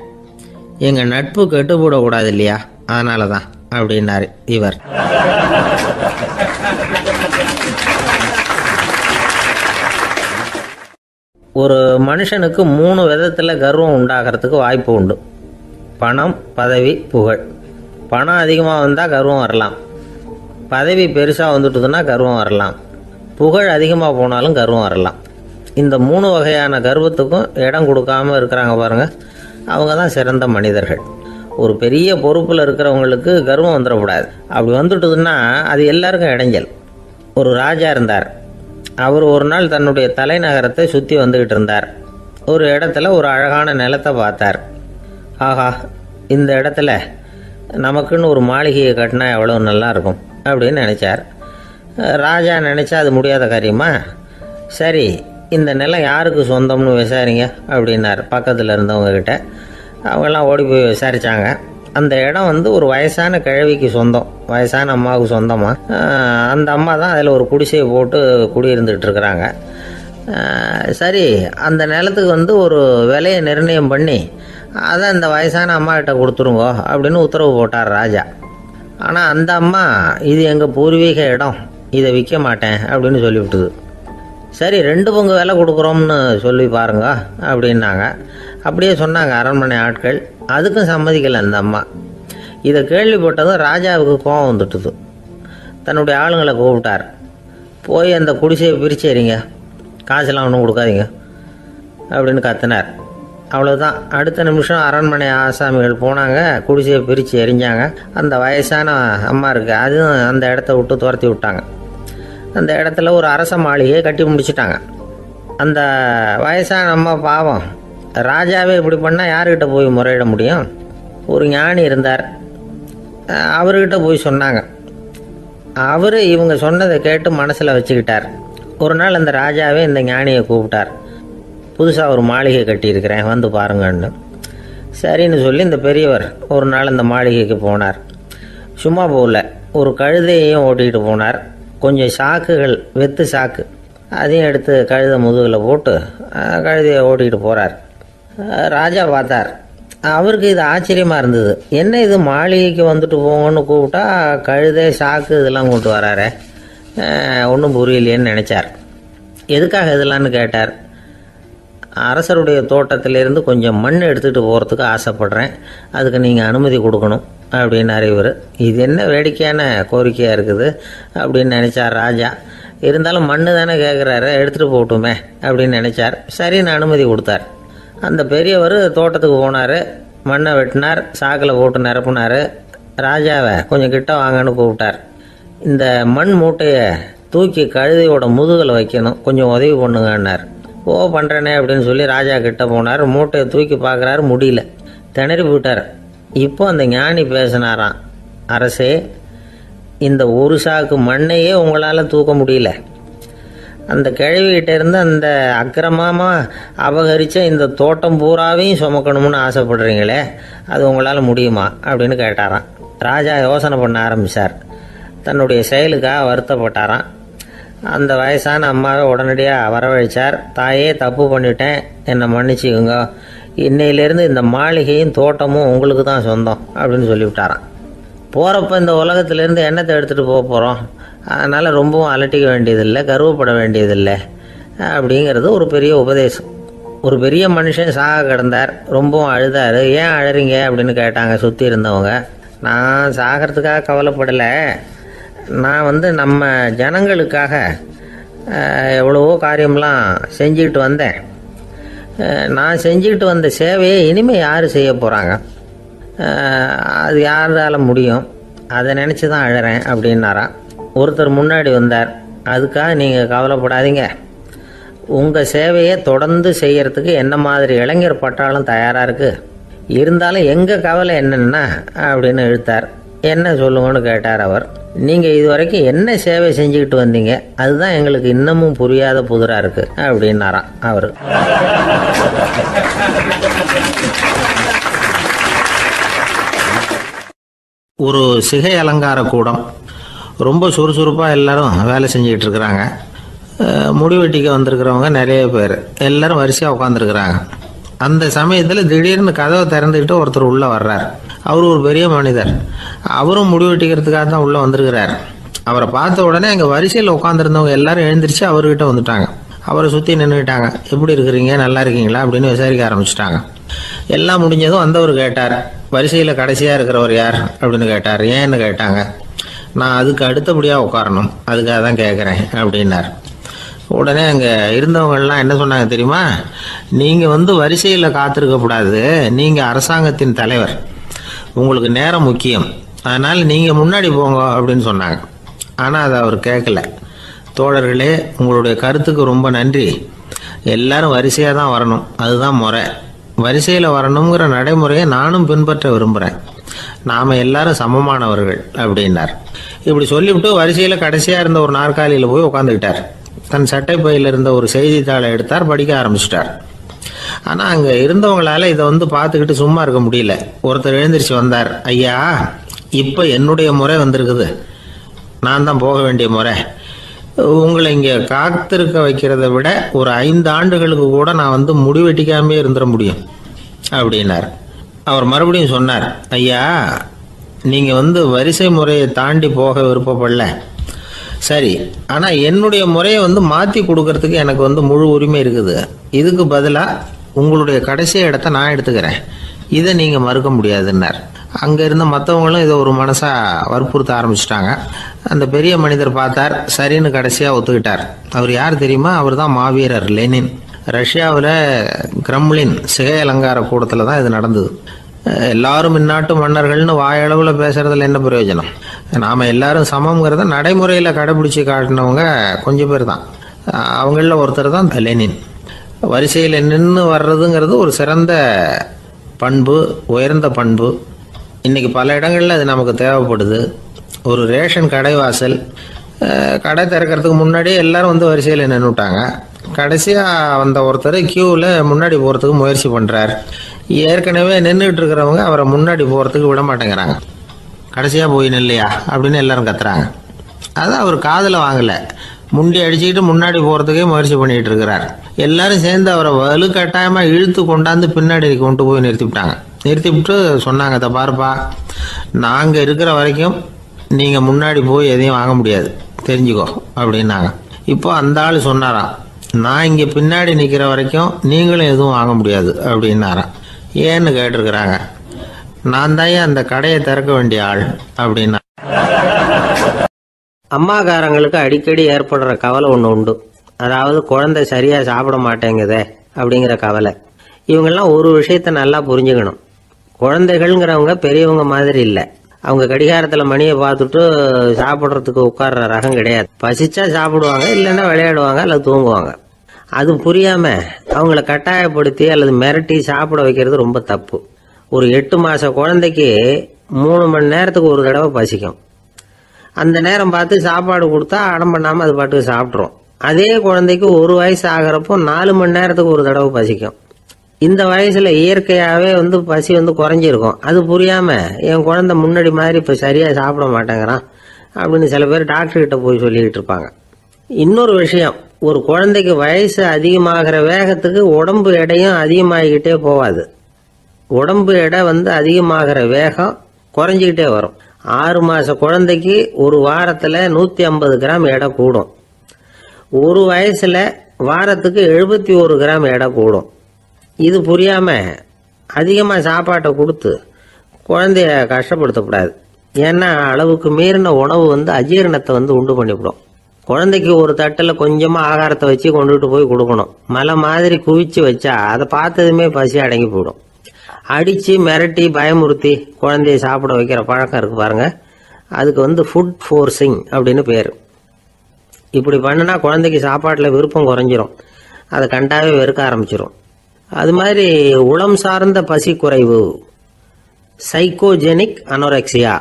எங்கள் நட்பு கெட்டுப்படக்கூடாது இல்லையா, அதனால தான் அப்படின்னாரு இவர். ஒரு மனுஷனுக்கு 3 விதத்தில் கர்வம் உண்டாகிறதுக்கு வாய்ப்பு உண்டு. பணம், பதவி, புகழ். பணம் அதிகமாக வந்தால் கர்வம் வரலாம், பதவி பெருசாக வந்துட்டுதுன்னா கர்வம் வரலாம், புகழ் அதிகமாக போனாலும் கர்வம் வரலாம். இந்த 3 வகையான கர்வத்துக்கும் இடம் கொடுக்காம இருக்கிறாங்க பாருங்க, அவங்க தான் சிறந்த மனிதர்கள். ஒரு பெரிய பொறுப்பில் இருக்கிறவங்களுக்கு கர்வம் வந்துடக்கூடாது. அப்படி வந்துட்டுதுன்னா அது எல்லாருக்கும் இடைஞ்சல். ஒரு ராஜா இருந்தார். அவர் ஒரு நாள் தன்னுடைய தலைநகரத்தை சுற்றி வந்துக்கிட்டு இருந்தார். ஒரு இடத்துல ஒரு அழகான நிலத்தை பார்த்தார். ஆஹா, இந்த இடத்துல நமக்குன்னு ஒரு மாளிகையை கட்டினா எவ்வளோ நல்லா இருக்கும் அப்படின்னு நினச்சார். ராஜா நினச்சா அது முடியாத காரியமா? சரி, இந்த நிலம் யாருக்கு சொந்தம்னு விசாரிங்க அப்படின்னார் பக்கத்தில் இருந்தவங்கக்கிட்ட. அவங்கெல்லாம் ஓடி போய் விசாரித்தாங்க. அந்த இடம் ஒரு வயசான கிழவிக்கு சொந்தம், வயசான அம்மாவுக்கு சொந்தமாக. அந்த அம்மா தான் அதில் ஒரு குடிசையை போட்டு குடியிருந்துகிட்டு இருக்கிறாங்க. சரி, அந்த நிலத்துக்கு ஒரு விலையை நிர்ணயம் பண்ணி அதை அந்த வயசான அம்மாக்கிட்ட கொடுத்துருங்கோ அப்படின்னு உத்தரவு போட்டார் ராஜா. ஆனால் அந்த அம்மா, இது எங்கள் பூர்வீக இடம், இதை விற்க மாட்டேன் அப்படின்னு சொல்லிவிட்டுது. சரி, 2 பங்கு விலை கொடுக்குறோம்னு சொல்லி பாருங்க அப்படின்னாங்க. அப்படியே சொன்னாங்க அரண்மனை ஆட்கள். அதுக்கும் சம்மதிக்கலை அந்த அம்மா. இதை கேள்விப்பட்டதும் ராஜாவுக்கு கோபம் வந்துட்டுது. தன்னுடைய ஆளுங்களை கூப்பிட்டார். போய் அந்த குடிசையை பிரித்து எறிங்க, காசெல்லாம் ஒன்றும் கொடுக்காதீங்க அப்படின்னு கத்தினார். அவ்வளோதான். அடுத்த நிமிஷம் அரண்மனை ஆசாமிகள் போனாங்க, குடிசையை பிரித்து எரிஞ்சாங்க. அந்த வயசான அம்மா இருக்கு, அதுவும் அந்த இடத்த விட்டு துரத்தி விட்டாங்க. அந்த இடத்துல ஒரு அரச மாளிகையை கட்டி முடிச்சிட்டாங்க. அந்த வயசான அம்மா பாவம், ராஜாவே இப்படி பண்ணால் யார்கிட்ட போய் முறையிட முடியும்? ஒரு ஞானி இருந்தார், அவர்கிட்ட போய் சொன்னாங்க. அவர் இவங்க சொன்னதை கேட்டு மனசில் வச்சுக்கிட்டார். ஒரு நாள் அந்த ராஜாவே இந்த ஞானியை கூப்பிட்டார். புதுசாக ஒரு மாளிகை கட்டியிருக்கிறேன், வந்து பாருங்கன்னு. சரின்னு சொல்லி இந்த பெரியவர் ஒரு நாள் அந்த மாளிகைக்கு போனார். சும்மா போகல, ஒரு கழுதையையும் ஓட்டிகிட்டு போனார். கொஞ்சம் சாக்குகள், வெத்து சாக்கு, அதையும் எடுத்து கழுதை முதுகில் போட்டு கழுதையை ஓட்டிகிட்டு போகிறார். ராஜா பார்த்தார். அவருக்கு இது ஆச்சரியமாக இருந்தது. என்ன இது, மாளிகைக்கு வந்துட்டு போங்கன்னு கூப்பிட்டா கழுதை சாக்கு இதெல்லாம் கொண்டு வராரே, ஒன்றும் புரியலையேன்னு நினச்சார். எதுக்காக இதெல்லாம்னு கேட்டார். அரசருடைய தோட்டத்திலேருந்து கொஞ்சம் மண் எடுத்துகிட்டு போகிறதுக்கு ஆசைப்படுறேன், அதுக்கு நீங்கள் அனுமதி கொடுக்கணும் அப்படின்னாரு இவர். இது என்ன வேடிக்கையான கோரிக்கையாக இருக்குது அப்படின்னு நினச்சார் ராஜா. இருந்தாலும் மண் தானே கேட்குறாரு, எடுத்துகிட்டு போகட்டுமே அப்படின்னு நினச்சார். சரின்னு அனுமதி கொடுத்தார். அந்த பெரியவர் தோட்டத்துக்கு போனார், மண்ணை வெட்டினார், சாக்கில் போட்டு நிரப்புனார். ராஜாவை கொஞ்சம் கிட்ட வாங்கன்னு கூப்பிட்டார். இந்த மண் மூட்டையை தூக்கி கழுதையோட முதுகில் வைக்கணும், கொஞ்சம் உதவி பண்ணுங்கன்னார். ஓ, பண்ணுறேனே அப்படின்னு சொல்லி ராஜா கிட்ட போனார். மூட்டையை தூக்கி பார்க்குறாரு, முடியல, திணறி போயிட்டார். இப்போ அந்த ஞானி பேசினாராம். அரசே, இந்த ஒரு சாக்கு மண்ணையே உங்களால் தூக்க முடியல, அந்த கிழவிகிட்ட இருந்து அந்த அக்கிரமமாக அபகரித்த இந்த தோட்டம் பூராவையும் சுமக்கணும்னு ஆசைப்படுறீங்களே, அது உங்களால் முடியுமா அப்படின்னு கேட்டாராம். ராஜா யோசனை பண்ண ஆரம்பித்தார். தன்னுடைய செயலுக்காக வருத்தப்பட்டாராம். அந்த வயசான அம்மாவை உடனடியாக வரவழைச்சார். தாயே, தப்பு பண்ணிட்டேன், என்னை மன்னிச்சுக்குங்க, இன்னையிலேருந்து இந்த மாளிகையும் தோட்டமும் உங்களுக்கு தான் சொந்தம் அப்படின்னு சொல்லிவிட்டாராம். போகிறப்ப இந்த உலகத்திலேருந்து எண்ணத்தை எடுத்துகிட்டு போக போகிறோம், அதனால் ரொம்பவும் அலட்டிக்க வேண்டியதில்லை, கர்வப்பட வேண்டியதில்லை அப்படிங்கிறது ஒரு பெரிய உபதேசம். ஒரு பெரிய மனுஷன் சாக கிடந்தார், ரொம்பவும் அழுதார். ஏன் அழறீங்க அப்படின்னு கேட்டாங்க சுற்றி இருந்தவங்க. நான் சாகிறதுக்காக கவலைப்படலை, நான் நம்ம ஜனங்களுக்காக எவ்வளவோ காரியம்லாம் செஞ்சுக்கிட்டு வந்தேன். நான் செஞ்சுக்கிட்டு வந்த சேவையை இனிமேல் யார் செய்ய போகிறாங்க, அது யாரால் முடியும், அதை நினச்சி தான் அழறேன் அப்படின்னாராம். ஒருத்தர் முன்னாடி வந்தார். அதுக்காக நீங்கள் கவலைப்படாதீங்க, உங்கள் சேவையை தொடர்ந்து செய்கிறதுக்கு என்ன மாதிரி இளைஞர் பட்டாலும் தயாராக இருக்குது, இருந்தாலும் எங்கள் கவலை என்னென்னா அப்படின்னு இழுத்தார். என்ன சொல்லுங்கன்னு கேட்டார் அவர். நீங்கள் இது வரைக்கும் என்ன சேவை செஞ்சுக்கிட்டு வந்தீங்க, அதுதான் எங்களுக்கு இன்னமும் புரியாத புதிராக இருக்குது அப்படின்னாராம் அவர். ஒரு சிகை அலங்கார கூடம், ரொம்ப சுறுசுறுப்பாக எல்லாரும் வேலை செஞ்சுக்கிட்டு இருக்கிறாங்க. முடிவெட்டிக்க வந்திருக்கிறவங்க நிறைய பேர், எல்லாரும் வரிசையாக உட்காந்துருக்குறாங்க. அந்த சமயத்தில் திடீர்னு கதவை திறந்துக்கிட்டு ஒருத்தர் உள்ளே வர்றார். அவர் ஒரு பெரிய மனிதர், அவரும் முடிவெட்டிக்கிறதுக்காக தான் உள்ளே வந்திருக்கிறார். அவரை பார்த்த உடனே அங்கே வரிசையில் உட்காந்துருந்தவங்க எல்லாரும் எழுந்திரிச்சு அவர்கிட்ட வந்துட்டாங்க. அவரை சுற்றி நின்றுட்டாங்க. எப்படி இருக்கிறீங்க, நல்லா இருக்கீங்களா அப்படின்னு விசாரிக்க ஆரம்பிச்சிட்டாங்க. எல்லாம் முடிஞ்சதும் வந்தவர் கேட்டார், வரிசையில் கடைசியாக இருக்கிறவர் யார் அப்படின்னு கேட்டார். ஏன்னு கேட்டாங்க. நான் அதுக்கு அடுத்தபடியாக உட்காரணும், அதுக்காக தான் கேட்குறேன் அப்படின்னார். உடனே அங்கே இருந்தவங்கெல்லாம் என்ன சொன்னாங்க தெரியுமா? நீங்கள் வரிசையில் காத்திருக்க கூடாது, நீங்கள் அரசாங்கத்தின் தலைவர், உங்களுக்கு நேரம் முக்கியம், அதனால் நீங்கள் முன்னாடி போங்க அப்படின்னு சொன்னாங்க. ஆனால் அதை அவர் கேட்கல. தோழர்களே, உங்களுடைய கருத்துக்கு ரொம்ப நன்றி. எல்லாரும் வரிசையாக தான் வரணும், அதுதான் முறை. வரிசையில் வரணுங்கிற நடைமுறையை நானும் பின்பற்ற விரும்புகிறேன். நாம் எல்லாரும் சமமானவர்கள் அப்படின்னார். இப்படி சொல்லிவிட்டு வரிசையில் கடைசியாக இருந்த ஒரு நாற்காலியில் போய் உட்காந்துக்கிட்டார். தன் சட்டை பையில் இருந்த ஒரு செய்தித்தாளை எடுத்தார், படிக்க ஆரம்பிச்சிட்டார். ஆனால் அங்கே இருந்தவங்களால இதை பார்த்துக்கிட்டு சும்மா இருக்க முடியல. ஒருத்தர் எழுந்திரிச்சு வந்தார். ஐயா, இப்போ என்னுடைய முறை வந்திருக்குது, நான் தான் போக வேண்டிய முறை. உங்களை இங்கே காத்திருக்க வைக்கிறத விட ஒரு 5 ஆண்டுகளுக்கு கூட நான் முடிவெட்டிக்காமே இருந்துட முடியும் அப்படின்னார். அவர் மறுபடியும் சொன்னார், ஐயா, நீங்கள் வரிசை முறையை தாண்டி போக விருப்பப்படல, சரி, ஆனால் என்னுடைய முறையை மாற்றி கொடுக்கறதுக்கு எனக்கு முழு உரிமை இருக்குது. இதுக்கு பதிலாக உங்களுடைய கடைசி இடத்த நான் எடுத்துக்கிறேன், இதை நீங்கள் மறுக்க முடியாதுன்னார். அங்கே இருந்த மற்றவங்களும் இதை ஒரு மனசாக வற்புறுத்த ஆரம்பிச்சிட்டாங்க. அந்த பெரிய மனிதர் பார்த்தார், சரின்னு கடைசியாக ஒத்துக்கிட்டார். அவர் யார் தெரியுமா? அவர் தான் மாவீரர் லெனின். ரஷ்யாவில் கிரெம்ளின் சிகை அலங்கார கூடத்தில் தான் இது நடந்தது. எல்லாரும் இந்நாட்டு மன்னர்கள்னு வாயளவில் பேசுறதுல என்ன பிரயோஜனம்? நாம் எல்லாரும் சமம்ங்கிறத நடைமுறையில் கடைபிடிச்சி காட்டினவங்க கொஞ்சம் பேர் தான். அவங்களில் ஒருத்தர் தான் லெனின். வரிசையில் நின்று வர்றதுங்கிறது ஒரு சிறந்த பண்பு, உயர்ந்த பண்பு. இன்றைக்கி பல இடங்களில் அது நமக்கு தேவைப்படுது. ஒரு ரேஷன் கடை வாசல், கடை திறக்கிறதுக்கு முன்னாடியே எல்லாரும் வரிசையில் நின்றுட்டாங்க. கடைசியாக வந்த ஒருத்தர் கியூவில் முன்னாடி போகிறதுக்கு முயற்சி பண்ணுறார். ஏற்கனவே நின்றுட்டு இருக்கிறவங்க அவரை முன்னாடி போகிறதுக்கு விட மாட்டேங்கிறாங்க. கடைசியாக போய் நில்லையா அப்படின்னு எல்லாரும் கத்துறாங்க. அதான் அவர் காதில் வாங்கலை, முண்டி அடிச்சுக்கிட்டு முன்னாடி போகிறதுக்கே முயற்சி பண்ணிகிட்டு இருக்கிறார். எல்லாரும் சேர்ந்து அவரை வலுக்கட்டாயமாக இழுத்து கொண்டாந்து பின்னாடி கொண்டு போய் நிறுத்திவிட்டு சொன்னாங்க, இதை பாருப்பா, நாங்கள் இருக்கிற வரைக்கும் நீங்கள் முன்னாடி போய் எதையும் வாங்க முடியாது, தெரிஞ்சுக்கோ அப்படின்னாங்க. இப்போ அந்த ஆள் சொன்னாராம், நான் இங்கே பின்னாடி நிற்கிற வரைக்கும் நீங்களும் எதுவும் வாங்க முடியாது அப்படின்னாராம். ஏன்னு கேட்டிருக்கிறாங்க. நான் தான் அந்த கடையை திறக்க வேண்டிய ஆள் அப்படின்னா. அம்மாக்காரங்களுக்கு அடிக்கடி ஏற்படுற கவலை ஒன்று உண்டு. அதாவது குழந்தை சரியாக சாப்பிட மாட்டேங்குதே அப்படிங்கிற கவலை. இவங்கெல்லாம் ஒரு விஷயத்த நல்லா புரிஞ்சுக்கணும். குழந்தைகள்ங்கிறவங்க பெரியவங்க மாதிரி இல்லை. அவங்க கடிகாரத்தில் மணியை பார்த்துட்டு சாப்பிட்றதுக்கு உட்கார்ற ரகம் கிடையாது. பசிச்சா சாப்பிடுவாங்க, இல்லைன்னா விளையாடுவாங்க அல்லது தூங்குவாங்க. அது புரியாமல் அவங்கள கட்டாயப்படுத்தி அல்லது மிரட்டி சாப்பிட வைக்கிறது ரொம்ப தப்பு. ஒரு 8 மாத குழந்தைக்கு 3 மணி நேரத்துக்கு ஒரு தடவை பசிக்கும். அந்த நேரம் பார்த்து சாப்பாடு கொடுத்தா அடம் பண்ணாமல் அது பாட்டுக்கு சாப்பிட்றோம். அதே குழந்தைக்கு 1 வயசு ஆகிறப்போ 4 மணி நேரத்துக்கு ஒரு தடவை பசிக்கும். இந்த வயசுல இயற்கையாகவே பசி குறைஞ்சிருக்கும். அது புரியாமல் என் குழந்தை முன்னாடி மாதிரி இப்போ சரியாக சாப்பிட மாட்டேங்கிறான் அப்படின்னு சில பேர் டாக்டர்கிட்ட போய் சொல்லிக்கிட்டு இருப்பாங்க. இன்னொரு விஷயம், ஒரு குழந்தைக்கு வயசு அதிகமாகிற வேகத்துக்கு உடம்பு எடையும் அதிகமாகிக்கிட்டே போகாது. உடம்பு எடை அதிகமாகிற வேகம் குறைஞ்சிக்கிட்டே வரும். 6 மாத குழந்தைக்கு ஒரு வாரத்தில் 150 கிராம் எடை கூடும். ஒரு வயசுல வாரத்துக்கு 71 கிராம் எடை கூடும். இது புரியாமல் அதிகமாக சாப்பாட்டை கொடுத்து குழந்தைய கஷ்டப்படுத்தக்கூடாது. ஏன்னா அளவுக்கு மீறின உணவு அஜீரணத்தை உண்டு பண்ணிவிடும். குழந்தைக்கு ஒரு தட்டில் கொஞ்சமாக ஆகாரத்தை வச்சு கொண்டுகிட்டு போய் கொடுக்கணும். மலை மாதிரி குவிச்சு வச்சா அதை பார்த்ததுமே பசி அடங்கி போயிடும். அடித்து மிரட்டி பயமுறுத்தி குழந்தைய சாப்பிட வைக்கிற பழக்கம் இருக்குது பாருங்க, அதுக்கு ஃபுட் ஃபோர்ஸிங் அப்படின்னு பேர். இப்படி பண்ணினா குழந்தைக்கு சாப்பாட்டில் விருப்பம் குறைஞ்சிரும், அதை கண்டாவே வெறுக்க ஆரம்பிச்சிடும். அது மாதிரி உளம் சார்ந்த பசி குறைவு, சைக்கோஜெனிக் அனோரெக்சியா,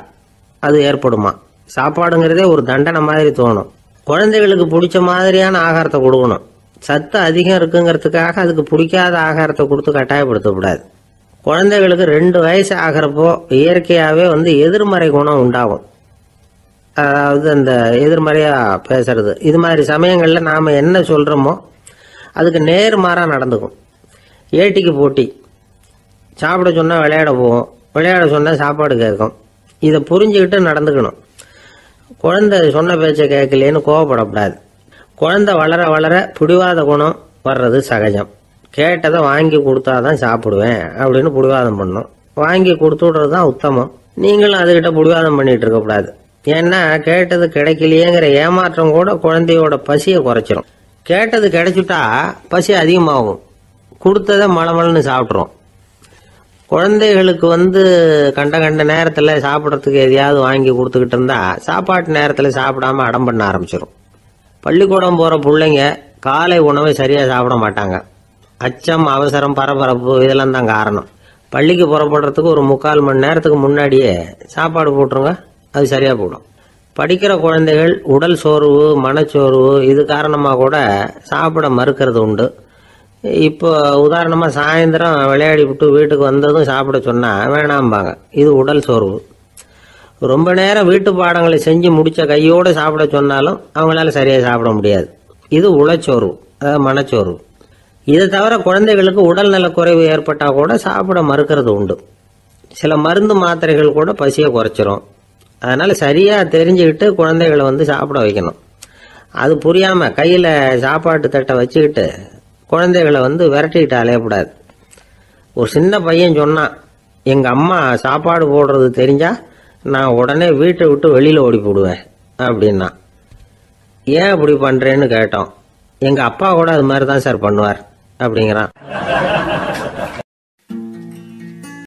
அது ஏற்படுமா. சாப்பாடுங்கிறதே ஒரு தண்டனை மாதிரி தோணும். குழந்தைகளுக்கு பிடிச்ச மாதிரியான ஆகாரத்தை கொடுக்கணும். சத்து அதிகம் இருக்குங்கிறதுக்காக அதுக்கு பிடிக்காத ஆகாரத்தை கொடுத்து கட்டாயப்படுத்தக்கூடாது. குழந்தைகளுக்கு 2 வயசு ஆகிறப்போ இயற்கையாகவே எதிர்மறை குணம் உண்டாகும். அதாவது அந்த எதிர்மறையாக பேசுறது. இது மாதிரி சமயங்களில் நாம் என்ன சொல்கிறோமோ அதுக்கு நேர்மாறாக நடந்துக்கும். ஏட்டிக்கு போட்டி, சாப்பிட சொன்னால் விளையாட போவோம், விளையாட சொன்னால் சாப்பாடு கேட்கும். இதை புரிஞ்சுக்கிட்டு நடந்துக்கணும். குழந்தை சொன்ன பேச்சை கேட்கலேன்னு கோவப்படக்கூடாது. குழந்தை வளர வளர பிடிவாத குணம் வர்றது சகஜம். கேட்டதை வாங்கி கொடுத்தாதான் சாப்பிடுவேன் அப்படின்னு பிடிவாதம் பண்ணும். வாங்கி கொடுத்து விடுறது தான் உத்தமம். நீங்களும் அதுகிட்ட பிடிவாதம் பண்ணிட்டு இருக்கக்கூடாது. ஏன்னா கேட்டது கிடைக்கலையேங்கிற ஏமாற்றம் கூட குழந்தையோட பசியை குறைச்சிரும். கேட்டது கிடைச்சுட்டா பசி அதிகமாகும், கொடுத்ததை மளமளன்னு சாப்பிட்றோம். குழந்தைகளுக்கு கண்ட கண்ட நேரத்தில் சாப்பிட்றதுக்கு எதையாவது வாங்கி கொடுத்துக்கிட்டு இருந்தா சாப்பாட்டு நேரத்தில் சாப்பிடாம அடம் பண்ண ஆரம்பிச்சிடும். பள்ளிக்கூடம் போகிற பிள்ளைங்க காலை உணவை சரியாக சாப்பிட மாட்டாங்க. அச்சம், அவசரம், பரபரப்பு இதெல்லாம் தான் காரணம். பள்ளிக்கு புறப்படுறதுக்கு ஒரு 3/4 மணி நேரத்துக்கு முன்னாடியே சாப்பாடு போட்டுருங்க, அது சரியாக போடும். படிக்கிற குழந்தைகள் உடல் சோர்வு, மனச்சோர்வு இது காரணமாக கூட சாப்பிட மறுக்கிறது உண்டு. இப்போ உதாரணமாக சாயந்தரம் விளையாடி விட்டு வீட்டுக்கு வந்ததும் சாப்பிட சொன்னால் வேணாம்பாங்க. இது உடல் சோர்வு. ரொம்ப நேரம் வீட்டு பாடங்களை செஞ்சு முடித்த கையோடு சாப்பிட சொன்னாலும் அவங்களால சரியாக சாப்பிட முடியாது. இது உளச்சோர்வு, அதாவது மனச்சோர்வு. இதை தவிர குழந்தைகளுக்கு உடல் நலக்குறைவு ஏற்பட்டால் கூட சாப்பிட மறுக்கிறது உண்டு. சில மருந்து மாத்திரைகள் கூட பசியை குறைச்சிரும். அதனால் சரியாக தெரிஞ்சுக்கிட்டு குழந்தைகளை சாப்பிட வைக்கணும். அது புரியாமல் கையில் சாப்பாட்டு தட்டை வச்சுக்கிட்டு குழந்தைகளை விரட்டிக்கிட்டு அலையக்கூடாது. ஒரு சின்ன பையன் சொன்னான், எங்கள் அம்மா சாப்பாடு போடுறது தெரிஞ்சா நான் உடனே வீட்டை விட்டு வெளியில் ஓடி போடுவேன் அப்படின்னா. ஏன் அப்படி பண்ணுறேன்னு கேட்டோம். எங்கள் அப்பா கூட அது மாதிரி தான் சார் பண்ணுவார் அப்படிங்கிறான்.